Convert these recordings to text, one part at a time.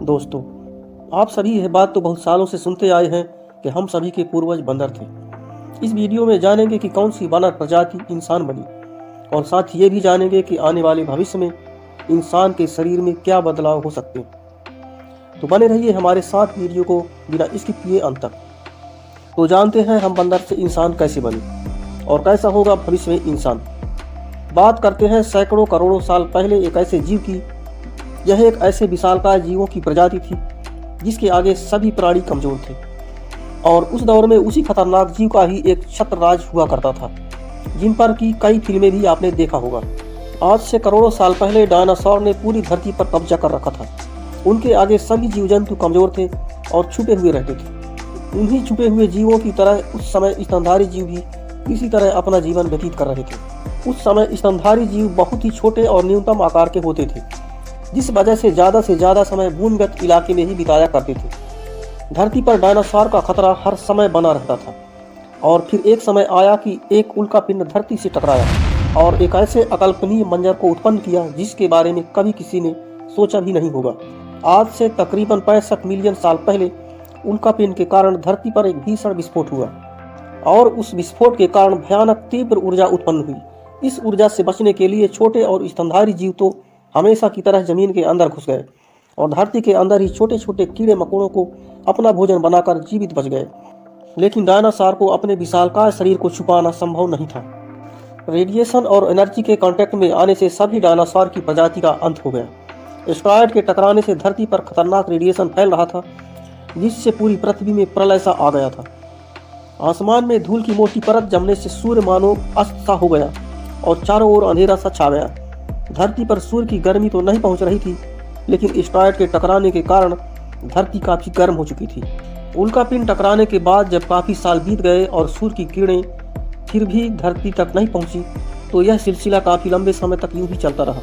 दोस्तों, आप सभी यह बात तो बहुत सालों से सुनते आए हैं कि हम सभी के पूर्वज बंदर थे। इस वीडियो में जानेंगे कि कौन सी वानर प्रजाति इंसान बनी और साथ ये भी जानेंगे कि आने वाले भविष्य में इंसान के शरीर में क्या बदलाव हो सकते हैं। तो बने रहिए हमारे साथ वीडियो को बिना स्किप किए अंत तक। तो जानते हैं हम बंदर से इंसान कैसे बने और कैसा होगा भविष्य में इंसान। बात करते हैं सैकड़ों करोड़ों साल पहले एक ऐसे जीव की। यह एक ऐसे विशालकाय जीवों की प्रजाति थी जिसके आगे सभी प्राणी कमजोर थे और उस दौर में उसी खतरनाक जीव का ही एक छत्र राज हुआ करता था, जिन पर की कई फिल्में भी आपने देखा होगा। आज से करोड़ों साल पहले डायनासोर ने पूरी धरती पर कब्जा कर रखा था। उनके आगे सभी जीव जंतु कमजोर थे और छुपे हुए रहते थे। उन्हीं छुपे हुए जीवों की तरह उस समय स्तनधारी जीव भी इसी तरह अपना जीवन व्यतीत कर रहे थे। उस समय स्तनधारी जीव बहुत ही छोटे और न्यूनतम आकार के होते थे, जिस वजह से ज्यादा समय भूमिगत इलाके में ही बिताया करते थे। धरती पर डायनासोर का खतरा हर समय बना रहता था और फिर एक समय आया कि एक उल्कापिंड धरती से टकराया और एक ऐसे अकल्पनीय मंजर को उत्पन्न किया जिसके बारे में कभी किसी ने सोचा भी नहीं होगा। आज से तकरीबन 65 मिलियन साल पहले उल्कापिंड के कारण धरती पर एक भीषण विस्फोट हुआ और उस विस्फोट के कारण भयानक तीव्र ऊर्जा उत्पन्न हुई। इस ऊर्जा से बचने के लिए छोटे और स्तनधारी जीव तो हमेशा की तरह जमीन के अंदर घुस गए और धरती के अंदर ही छोटे छोटे कीड़े मकोड़ों को अपना भोजन बनाकर जीवित बच गए। लेकिन डायनासोर को अपने विशालकाय शरीर को छुपाना संभव नहीं था। रेडिएशन और एनर्जी के कांटेक्ट में आने से सभी डायनासोर की प्रजाति का अंत हो गया। एस्टेरॉयड के टकराने से धरती पर खतरनाक रेडिएशन फैल रहा था, जिससे पूरी पृथ्वी में प्रलय सा आ गया था। आसमान में धूल की मोटी परत जमने से सूर्य मानो अस्त सा हो गया और चारों ओर अंधेरा सा छा गया। धरती पर सूर्य की गर्मी तो नहीं पहुंच रही थी, लेकिन एस्टेरॉयड के टकराने के कारण धरती काफी गर्म हो चुकी थी। उल्कापिंड टकराने के बाद जब काफी साल बीत गए और सूर्य की किरणें फिर भी धरती तक नहीं पहुंची, तो यह सिलसिला काफी लंबे समय तक यूं ही चलता रहा।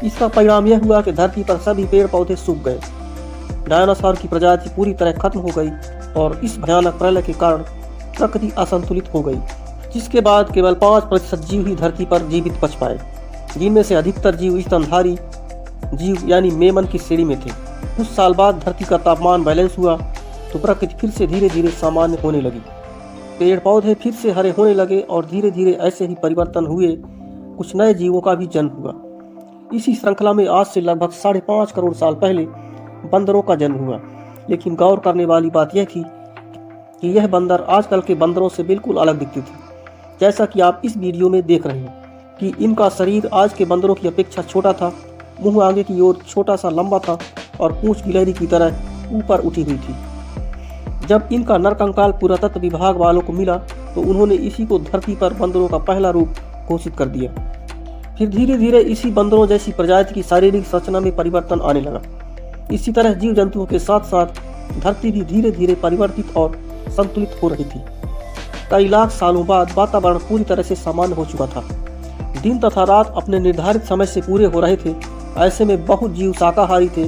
इसका परिणाम यह हुआ कि धरती पर सभी पेड़ पौधे सूख गए। डायनासोर की प्रजाति पूरी तरह खत्म हो गई और इस भयानक प्रलय के कारण प्रकृति असंतुलित हो गई, जिसके बाद केवल 5% जीव ही धरती पर जीवित बच पाए, जिनमें से अधिकतर जीव स्तनधारी जीव यानी मेमन की श्रेणी में थे। कुछ साल बाद धरती का तापमान बैलेंस हुआ तो प्रकृति फिर से धीरे धीरे सामान्य होने लगी। पेड़ पौधे फिर से हरे होने लगे और धीरे धीरे ऐसे ही परिवर्तन हुए। कुछ नए जीवों का भी जन्म हुआ। इसी श्रृंखला में आज से लगभग 5.5 करोड़ साल पहले बंदरों का जन्म हुआ। लेकिन गौर करने वाली बात यह थी कि यह बंदर आजकल के बंदरों से बिल्कुल अलग दिखते थे। जैसा कि आप इस वीडियो में देख रहे हैं कि इनका शरीर आज के बंदरों की अपेक्षा छोटा था। मुंह आगे की ओर छोटा सा लंबा था और पूंछ गिलहरी की तरह ऊपर उठी हुई थी। जब इनका नरकंकाल पुरातत्व विभाग वालों को मिला तो उन्होंने इसी को धरती पर बंदरों का पहला रूप घोषित कर दिया। फिर धीरे धीरे इसी बंदरों जैसी प्रजाति की शारीरिक संरचना में परिवर्तन आने लगा। इसी तरह जीव जंतुओं के साथ साथ धरती भी धीरे धीरे परिवर्तित और संतुलित हो रही थी। कई लाख सालों बाद वातावरण पूरी तरह से सामान्य हो चुका था। दिन तथा रात अपने निर्धारित समय से पूरे हो रहे थे। ऐसे में बहुत जीव शाकाहारी थे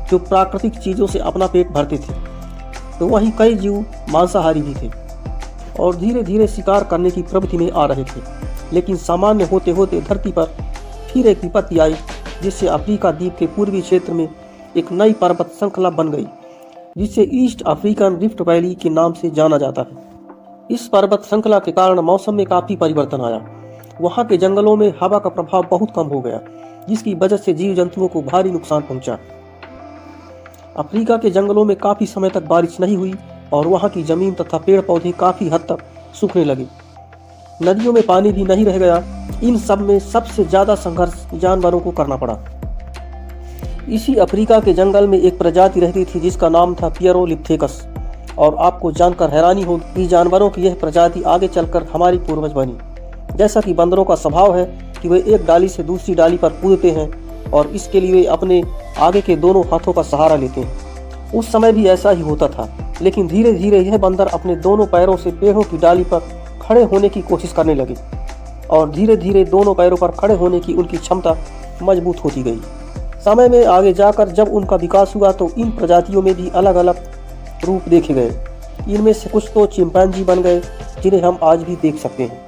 जो प्राकृतिक चीजों से अपना पेट भरते थे, तो वहीं कई जीव मांसाहारी भी थे और धीरे धीरे शिकार करने की प्रवृत्ति में आ रहे थे। लेकिन सामान्य होते होते धरती पर फिर एक विपत्ति आई, जिससे अफ्रीका द्वीप के पूर्वी क्षेत्र में एक नई पर्वत श्रृंखला बन गई, जिसे ईस्ट अफ्रीकन रिफ्ट वैली के नाम से जाना जाता है। इस पर्वत श्रृंखला के कारण मौसम में काफी परिवर्तन आया। वहाँ के जंगलों में हवा का प्रभाव बहुत कम हो गया, जिसकी वजह से जीव जंतुओं को भारी नुकसान पहुंचा। अफ्रीका के जंगलों में काफी समय तक बारिश नहीं हुई और वहाँ की जमीन तथा पेड़ पौधे काफी हद तक सूखने लगे। नदियों में पानी भी नहीं रह गया। इन सब में सबसे ज्यादा संघर्ष जानवरों को करना पड़ा। इसी अफ्रीका के जंगल में एक प्रजाति रहती थी जिसका नाम था पियरोलिप्थेकस। और आपको जानकर हैरानी होगी कि जानवरों की यह प्रजाति आगे चलकर हमारी पूर्वज बनी। जैसा कि बंदरों का स्वभाव है कि वे एक डाली से दूसरी डाली पर कूदते हैं और इसके लिए वे अपने आगे के दोनों हाथों का सहारा लेते हैं। उस समय भी ऐसा ही होता था, लेकिन धीरे धीरे यह बंदर अपने दोनों पैरों से पेड़ों की डाली पर खड़े होने की कोशिश करने लगे और धीरे धीरे दोनों पैरों पर खड़े होने की उनकी क्षमता मजबूत होती गई। समय में आगे जाकर जब उनका विकास हुआ तो इन प्रजातियों में भी अलग अलग रूप देखे गए। इनमें से कुछ तो चिंपैंजी बन गए, जिन्हें हम आज भी देख सकते हैं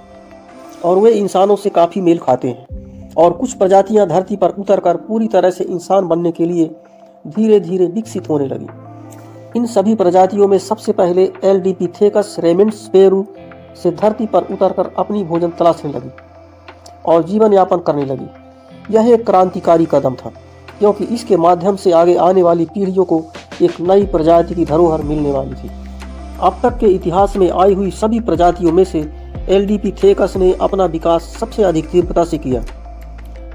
और वे इंसानों से काफ़ी मेल खाते हैं। और कुछ प्रजातियां धरती पर उतरकर पूरी तरह से इंसान बनने के लिए धीरे धीरे विकसित होने लगी। इन सभी प्रजातियों में सबसे पहले एलडीपिथेकस रेमिनंट्स पेरू से धरती पर उतरकर अपनी भोजन तलाशने लगी और जीवन यापन करने लगी। यह एक क्रांतिकारी कदम था, क्योंकि इसके माध्यम से आगे आने वाली पीढ़ियों को एक नई प्रजाति की धरोहर मिलने वाली थी। अब तक के इतिहास में आई हुई सभी प्रजातियों में से एलडीपिथेकस ने अपना विकास सबसे अधिक तीव्रता से किया,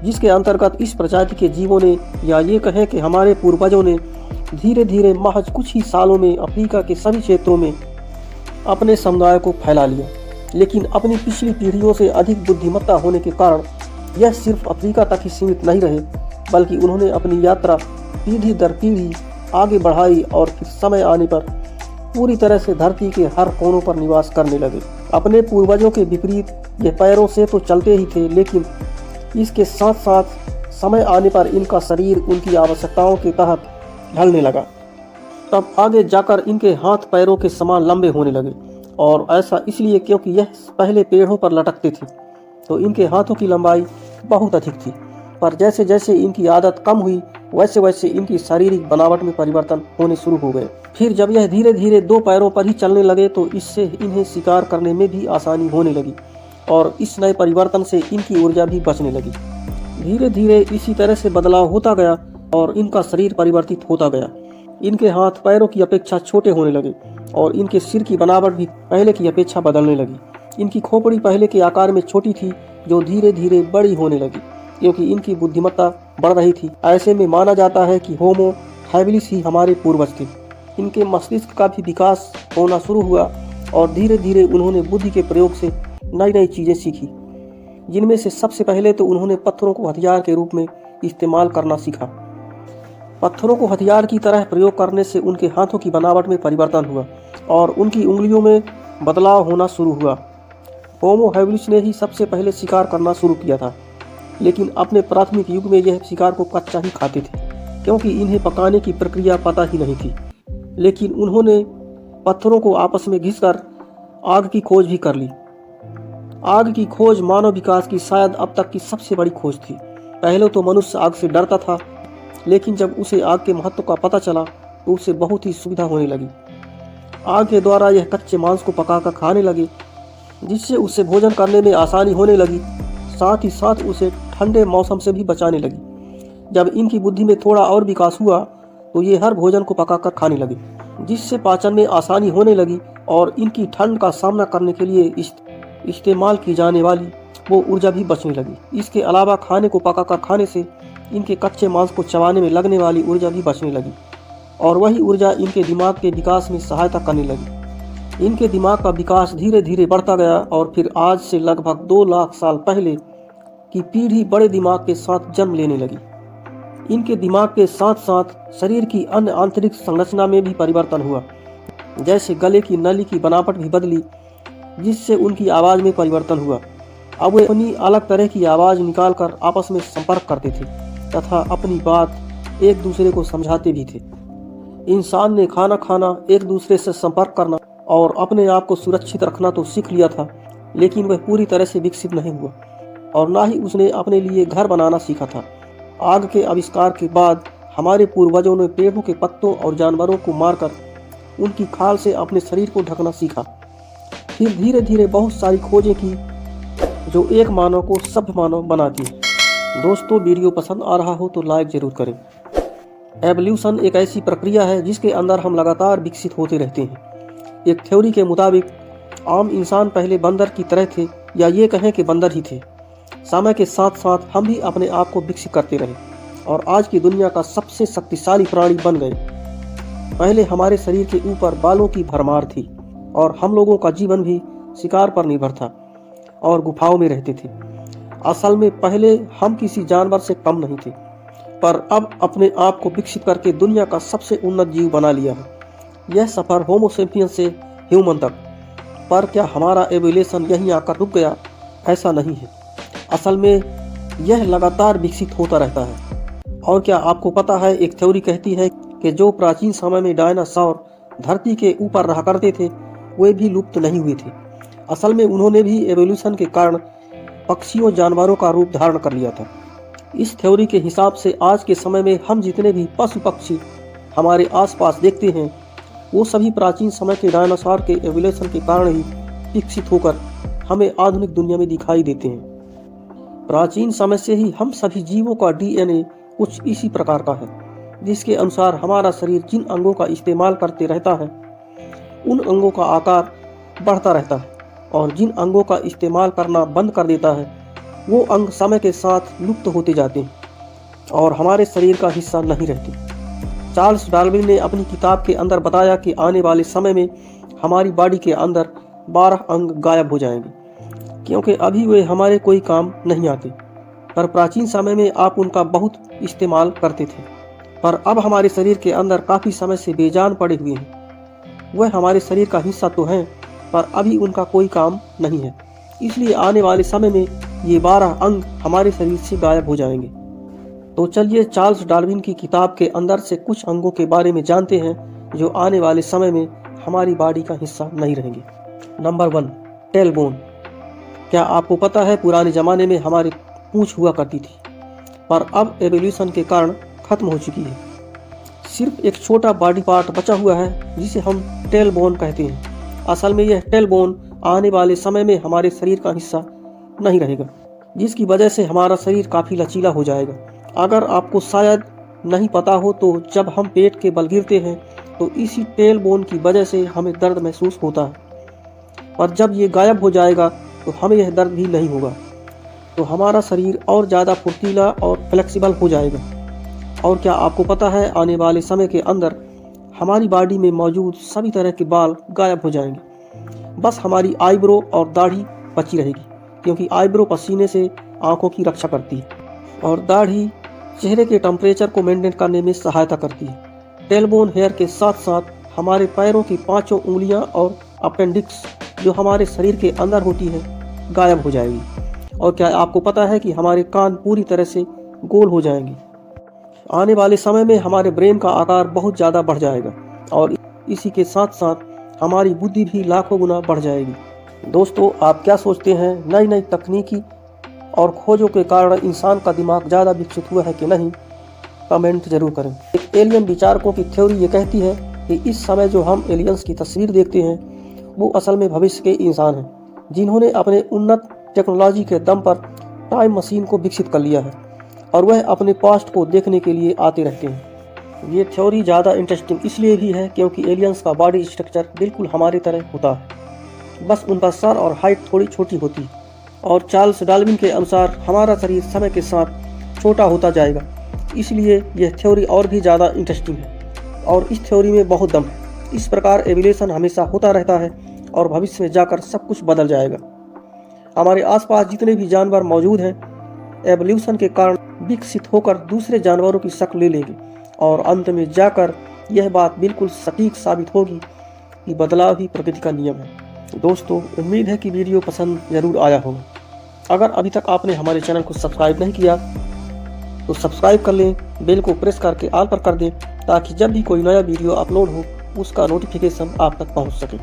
जिसके अंतर्गत इस प्रजाति के जीवों ने, या ये कहें कि हमारे पूर्वजों ने, धीरे धीरे महज कुछ ही सालों में अफ्रीका के सभी क्षेत्रों में अपने समुदाय को फैला लिया। लेकिन अपनी पिछली पीढ़ियों से अधिक बुद्धिमत्ता होने के कारण यह सिर्फ अफ्रीका तक ही सीमित नहीं रहे, बल्कि उन्होंने अपनी यात्रा पीढ़ी दर पीढ़ी आगे बढ़ाई और फिर समय आने पर पूरी तरह से धरती के हर कोनों पर निवास करने लगे। अपने पूर्वजों के विपरीत ये पैरों से तो चलते ही थे, लेकिन इसके साथ साथ समय आने पर इनका शरीर उनकी आवश्यकताओं के तहत ढलने लगा। तब आगे जाकर इनके हाथ पैरों के समान लंबे होने लगे, और ऐसा इसलिए क्योंकि यह पहले पेड़ों पर लटकते थे तो इनके हाथों की लंबाई बहुत अधिक थी। पर जैसे जैसे इनकी आदत कम हुई, वैसे वैसे इनकी शारीरिक बनावट में परिवर्तन होने शुरू हो गए। फिर जब यह धीरे धीरे दो पैरों पर ही चलने लगे तो इससे इन्हें शिकार करने में भी आसानी होने लगी, और इस नए परिवर्तन से इनकी ऊर्जा भी बचने लगी। धीरे धीरे इसी तरह से बदलाव होता गया और इनका शरीर परिवर्तित होता गया। इनके हाथ पैरों की अपेक्षा छोटे होने लगे और इनके सिर की बनावट भी पहले की अपेक्षा बदलने लगी। इनकी खोपड़ी पहले के आकार में छोटी थी, जो धीरे धीरे बड़ी होने लगी क्योंकि इनकी बुद्धिमत्ता बढ़ रही थी। ऐसे में माना जाता है कि होमो हैबिलिस ही हमारे पूर्वज थे। इनके मस्तिष्क का भी विकास होना शुरू हुआ और धीरे धीरे उन्होंने बुद्धि के प्रयोग से नई नई चीजें सीखी, जिनमें से सबसे पहले तो उन्होंने पत्थरों को हथियार के रूप में इस्तेमाल करना सीखा। पत्थरों को हथियार की तरह प्रयोग करने से उनके हाथों की बनावट में परिवर्तन हुआ और उनकी उंगलियों में बदलाव होना शुरू हुआ। होमो हैबिलिस ने ही सबसे पहले शिकार करना शुरू किया था, लेकिन अपने प्राथमिक युग में यह शिकार को कच्चा ही खाते थे, क्योंकि इन्हें पकाने की प्रक्रिया पता ही नहीं थी। लेकिन उन्होंने पत्थरों को आपस में घिसकर आग की खोज भी कर ली। आग की खोज मानव विकास की शायद अब तक की सबसे बड़ी खोज थी। पहले तो मनुष्य आग से डरता था, लेकिन जब उसे आग के महत्व का पता चला तो उसे बहुत ही सुविधा होने लगी। आग के द्वारा यह कच्चे मांस को पकाकर खाने लगे, जिससे उसे भोजन करने में आसानी होने लगी। साथ ही साथ उसे ठंडे मौसम से भी बचाने लगी। जब इनकी बुद्धि में थोड़ा और विकास हुआ तो ये हर भोजन को पकाकर खाने लगे, जिससे पाचन में आसानी होने लगी और इनकी ठंड का सामना करने के लिए इस्तेमाल की जाने वाली वो ऊर्जा भी बचने लगी। इसके अलावा खाने को पकाकर खाने से इनके कच्चे मांस को चबाने में लगने वाली ऊर्जा भी बचने लगी, और वही ऊर्जा इनके दिमाग के विकास में सहायता करने लगी। इनके दिमाग का विकास धीरे धीरे बढ़ता गया और फिर आज से लगभग 2 लाख साल पहले की पीढ़ी बड़े दिमाग के साथ जन्म लेने लगी। इनके दिमाग के साथ साथ शरीर की अन्य आंतरिक संरचना में भी परिवर्तन हुआ, जैसे गले की नली की बनावट भी बदली, जिससे उनकी आवाज में परिवर्तन हुआ। अब वे अपनी अलग तरह की आवाज निकालकर आपस में संपर्क करते थे तथा अपनी बात एक दूसरे को समझाते भी थे। इंसान ने खाना खाना, एक दूसरे से संपर्क करना और अपने आप को सुरक्षित रखना तो सीख लिया था, लेकिन वह पूरी तरह से विकसित नहीं हुआ और ना ही उसने अपने लिए घर बनाना सीखा था। आग के आविष्कार के बाद हमारे पूर्वजों ने पेड़ों के पत्तों और जानवरों को मारकर उनकी खाल से अपने शरीर को ढकना सीखा। फिर धीरे धीरे बहुत सारी खोजें की जो एक मानव को सभ्य मानव बनाती है। दोस्तों, वीडियो पसंद आ रहा हो तो लाइक जरूर करें। एवोल्यूशन एक ऐसी प्रक्रिया है जिसके अंदर हम लगातार विकसित होते रहते हैं। एक थ्योरी के मुताबिक आम इंसान पहले बंदर की तरह थे, या ये कहें कि बंदर ही थे। समय के साथ साथ हम भी अपने आप को विकसित करते रहे और आज की दुनिया का सबसे शक्तिशाली प्राणी बन गए। पहले हमारे शरीर के ऊपर बालों की भरमार थी और हम लोगों का जीवन भी शिकार पर निर्भर था और गुफाओं में रहते थे। असल में पहले हम किसी जानवर से कम नहीं थे, पर अब अपने आप को विकसित करके दुनिया का सबसे उन्नत जीव बना लिया है। यह सफर होमो सेपियंस से ह्यूमन तक। पर क्या हमारा एवोल्यूशन यहीं आकर रुक गया? ऐसा नहीं है। असल में यह लगातार विकसित होता रहता है। और क्या आपको पता है, एक थ्योरी कहती है कि जो प्राचीन समय में डायनासोर धरती के ऊपर रहा करते थे वे भी लुप्त नहीं हुए थे। असल में उन्होंने भी एवोल्यूशन के कारण पक्षियों जानवरों का रूप धारण कर लिया था। इस थ्योरी के हिसाब से आज के समय में हम जितने भी पशु पक्षी हमारे आसपास देखते हैं वो सभी प्राचीन समय के डायनासोर के एवोल्यूशन के कारण ही विकसित होकर हमें आधुनिक दुनिया में दिखाई देते हैं। प्राचीन समय से ही हम सभी जीवों का डीएनए कुछ इसी प्रकार का है, जिसके अनुसार हमारा शरीर जिन अंगों का इस्तेमाल करते रहता है उन अंगों का आकार बढ़ता रहता है और जिन अंगों का इस्तेमाल करना बंद कर देता है वो अंग समय के साथ लुप्त होते जाते हैं और हमारे शरीर का हिस्सा नहीं रहते। चार्ल्स डार्विन ने अपनी किताब के अंदर बताया कि आने वाले समय में हमारी बॉडी के अंदर 12 अंग गायब हो जाएंगे, क्योंकि अभी वे हमारे कोई काम नहीं आते, पर प्राचीन समय में आप उनका बहुत इस्तेमाल करते थे। पर अब हमारे शरीर के अंदर काफ़ी समय से बेजान पड़े हुए हैं। वह हमारे शरीर का हिस्सा तो हैं, पर अभी उनका कोई काम नहीं है। इसलिए आने वाले समय में ये 12 अंग हमारे शरीर से गायब हो जाएंगे। तो चलिए चार्ल्स डार्विन की किताब के अंदर से कुछ अंगों के बारे में जानते हैं जो आने वाले समय में हमारी बॉडी का हिस्सा नहीं रहेंगे। Number 1, tailbone. क्या आपको पता है पुराने ज़माने में हमारी पूंछ हुआ करती थी, पर अब एवोल्यूशन के कारण खत्म हो चुकी है। सिर्फ एक छोटा बॉडी पार्ट बचा हुआ है जिसे हम टेलबोन कहते हैं। असल में यह टेलबोन आने वाले समय में हमारे शरीर का हिस्सा नहीं रहेगा, जिसकी वजह से हमारा शरीर काफ़ी लचीला हो जाएगा। अगर आपको शायद नहीं पता हो तो जब हम पेट के बल गिरते हैं तो इसी टेलबोन की वजह से हमें दर्द महसूस होता है, और जब ये गायब हो जाएगा तो हमें यह दर्द भी नहीं होगा। तो हमारा शरीर और ज़्यादा फुर्तीला और फ्लेक्सिबल हो जाएगा। और क्या आपको पता है आने वाले समय के अंदर हमारी बॉडी में मौजूद सभी तरह के बाल गायब हो जाएंगे, बस हमारी आईब्रो और दाढ़ी बची रहेगी, क्योंकि आईब्रो पसीने से आंखों की रक्षा करती है और दाढ़ी चेहरे के टेम्परेचर को मेंटेन करने में सहायता करती है। टेलबोन हेयर के साथ साथ हमारे पैरों की 5 उंगलियां और अपेंडिक्स जो हमारे शरीर के अंदर होती है गायब हो जाएगी। और क्या आपको पता है कि हमारे कान पूरी तरह से गोल हो जाएंगे। आने वाले समय में हमारे ब्रेन का आकार बहुत ज़्यादा बढ़ जाएगा और इसी के साथ साथ हमारी बुद्धि भी लाखों गुना बढ़ जाएगी। दोस्तों, आप क्या सोचते हैं, नई नई तकनीकी और खोजों के कारण इंसान का दिमाग ज़्यादा विकसित हुआ है कि नहीं? कमेंट जरूर करें। एक एलियन विचारकों की थ्योरी ये कहती है कि इस समय जो हम एलियंस की तस्वीर देखते हैं वो असल में भविष्य के इंसान हैं, जिन्होंने अपने उन्नत टेक्नोलॉजी के दम पर टाइम मशीन को विकसित कर लिया है और वह अपने पास्ट को देखने के लिए आते रहते हैं। ये थ्योरी ज़्यादा इंटरेस्टिंग इसलिए भी है क्योंकि एलियंस का बॉडी स्ट्रक्चर बिल्कुल हमारी तरह होता है, बस उनका सर और हाइट थोड़ी छोटी होती है। और चार्ल्स डार्विन के अनुसार हमारा शरीर समय के साथ छोटा होता जाएगा, इसलिए यह थ्योरी और भी ज़्यादा इंटरेस्टिंग है और इस थ्योरी में बहुत दम है। इस प्रकार एवोल्यूशन हमेशा होता रहता है और भविष्य में जाकर सब कुछ बदल जाएगा। हमारे आसपास जितने भी जानवर मौजूद हैं एवोल्यूशन के कारण विकसित होकर दूसरे जानवरों की शक्ल ले लेंगे और अंत में जाकर यह बात बिल्कुल सटीक साबित होगी कि बदलाव ही प्रकृति का नियम है। दोस्तों, उम्मीद है कि वीडियो पसंद जरूर आया होगा। अगर अभी तक आपने हमारे चैनल को सब्सक्राइब नहीं किया तो सब्सक्राइब कर लें, बेल को प्रेस करके ऑल पर कर दें ताकि जब भी कोई नया वीडियो अपलोड हो उसका नोटिफिकेशन आप तक पहुंच सके।